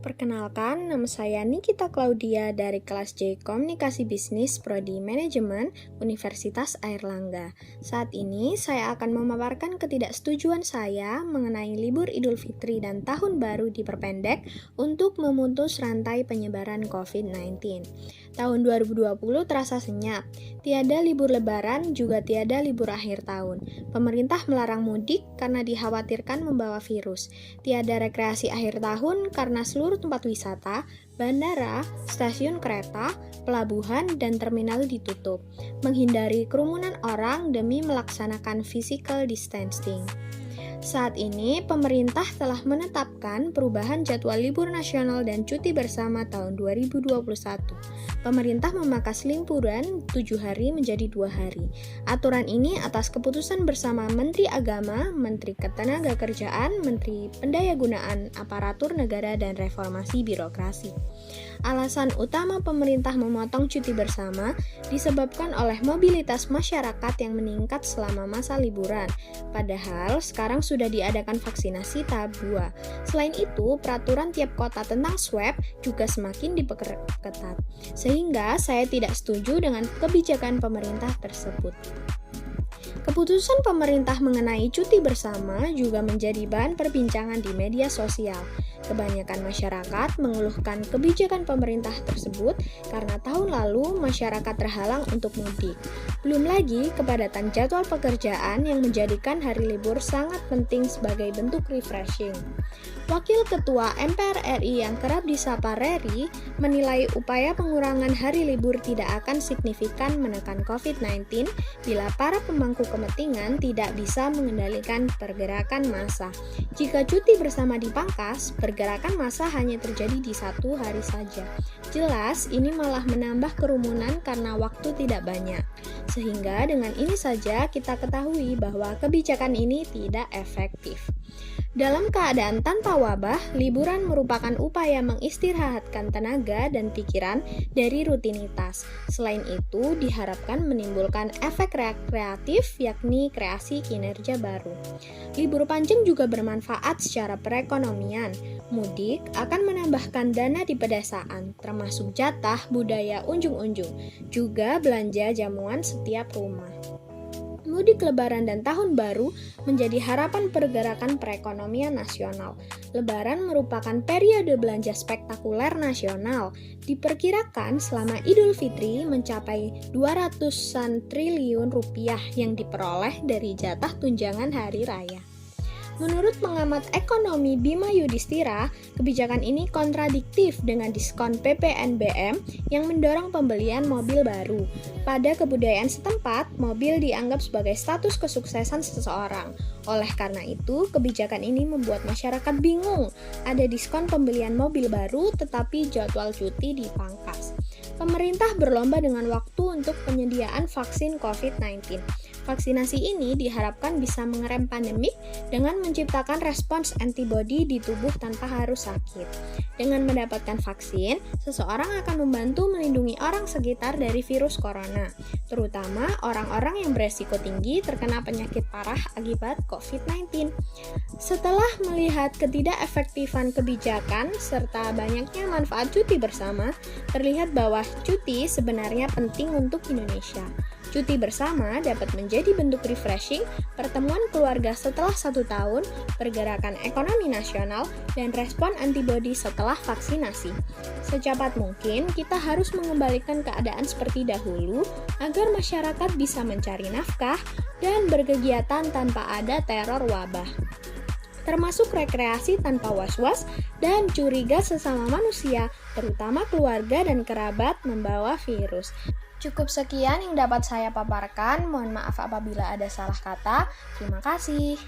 Perkenalkan, nama saya Nikita Claudia dari kelas J Komunikasi Bisnis Prodi Manajemen Universitas Airlangga. Saat ini saya akan memaparkan ketidaksetujuan saya mengenai libur Idul Fitri dan Tahun Baru diperpendek untuk memutus rantai penyebaran COVID-19. Tahun 2020 terasa senyap, tiada libur lebaran juga tiada libur akhir tahun. Pemerintah melarang mudik karena dikhawatirkan membawa virus. Tiada rekreasi akhir tahun karena seluruh tempat wisata, bandara, stasiun kereta, pelabuhan, dan terminal ditutup, menghindari kerumunan orang demi melaksanakan physical distancing. Saat ini, pemerintah telah menetapkan perubahan jadwal libur nasional dan cuti bersama tahun 2021. Pemerintah memangkas liburan 7 hari menjadi 2 hari. Aturan ini atas keputusan bersama Menteri Agama, Menteri Ketenagakerjaan, Menteri Pendayagunaan Aparatur Negara dan Reformasi Birokrasi. Alasan utama pemerintah memotong cuti bersama disebabkan oleh mobilitas masyarakat yang meningkat selama masa liburan. Padahal sekarang sudah diadakan vaksinasi tahap 2. Selain itu, peraturan tiap kota tentang swab juga semakin diperketat. Sehingga saya tidak setuju dengan kebijakan pemerintah tersebut. Keputusan pemerintah mengenai cuti bersama juga menjadi bahan perbincangan di media sosial. Kebanyakan masyarakat mengeluhkan kebijakan pemerintah tersebut karena tahun lalu masyarakat terhalang untuk mudik. Belum lagi kepadatan jadwal pekerjaan yang menjadikan hari libur sangat penting sebagai bentuk refreshing. Wakil Ketua MPR RI yang kerap disapa Reri menilai upaya pengurangan hari libur tidak akan signifikan menekan COVID-19 bila para pemangku kepentingan tidak bisa mengendalikan pergerakan massa. Jika cuti bersama dipangkas, pergerakan massa hanya terjadi di 1 hari saja. Jelas, ini malah menambah kerumunan karena waktu tidak banyak. Sehingga dengan ini saja kita ketahui bahwa kebijakan ini tidak efektif. Dalam keadaan tanpa wabah, liburan merupakan upaya mengistirahatkan tenaga dan pikiran dari rutinitas. Selain itu, diharapkan menimbulkan efek rekreatif, yakni kreasi kinerja baru. Libur panjang juga bermanfaat secara perekonomian. Mudik akan menambahkan dana di pedesaan, termasuk jatah budaya unjung-unjung, juga belanja jamuan setiap rumah. Mudik Lebaran dan Tahun Baru menjadi harapan pergerakan perekonomian nasional. Lebaran merupakan periode belanja spektakuler nasional. Diperkirakan selama Idul Fitri mencapai 200-an triliun rupiah yang diperoleh dari jatah tunjangan hari raya. Menurut pengamat ekonomi Bima Yudhistira, kebijakan ini kontradiktif dengan diskon PPNBM yang mendorong pembelian mobil baru. Pada kebudayaan setempat, mobil dianggap sebagai status kesuksesan seseorang. Oleh karena itu, kebijakan ini membuat masyarakat bingung. Ada diskon pembelian mobil baru, tetapi jadwal cuti dipangkas. Pemerintah berlomba dengan waktu untuk penyediaan vaksin COVID-19. Vaksinasi ini diharapkan bisa mengerem pandemik dengan menciptakan respons antibodi di tubuh tanpa harus sakit. Dengan mendapatkan vaksin, seseorang akan membantu melindungi orang sekitar dari virus corona, terutama orang-orang yang beresiko tinggi terkena penyakit parah akibat COVID-19. Setelah melihat ketidakefektifan kebijakan serta banyaknya manfaat cuti bersama, terlihat bahwa cuti sebenarnya penting untuk Indonesia. Cuti bersama dapat menjadi bentuk refreshing, pertemuan keluarga setelah 1 tahun, pergerakan ekonomi nasional, dan respon antibodi setelah vaksinasi. Secepat mungkin, kita harus mengembalikan keadaan seperti dahulu agar masyarakat bisa mencari nafkah dan berkegiatan tanpa ada teror wabah, termasuk rekreasi tanpa was-was dan curiga sesama manusia, terutama keluarga dan kerabat membawa virus. Cukup sekian yang dapat saya paparkan, mohon maaf apabila ada salah kata. Terima kasih.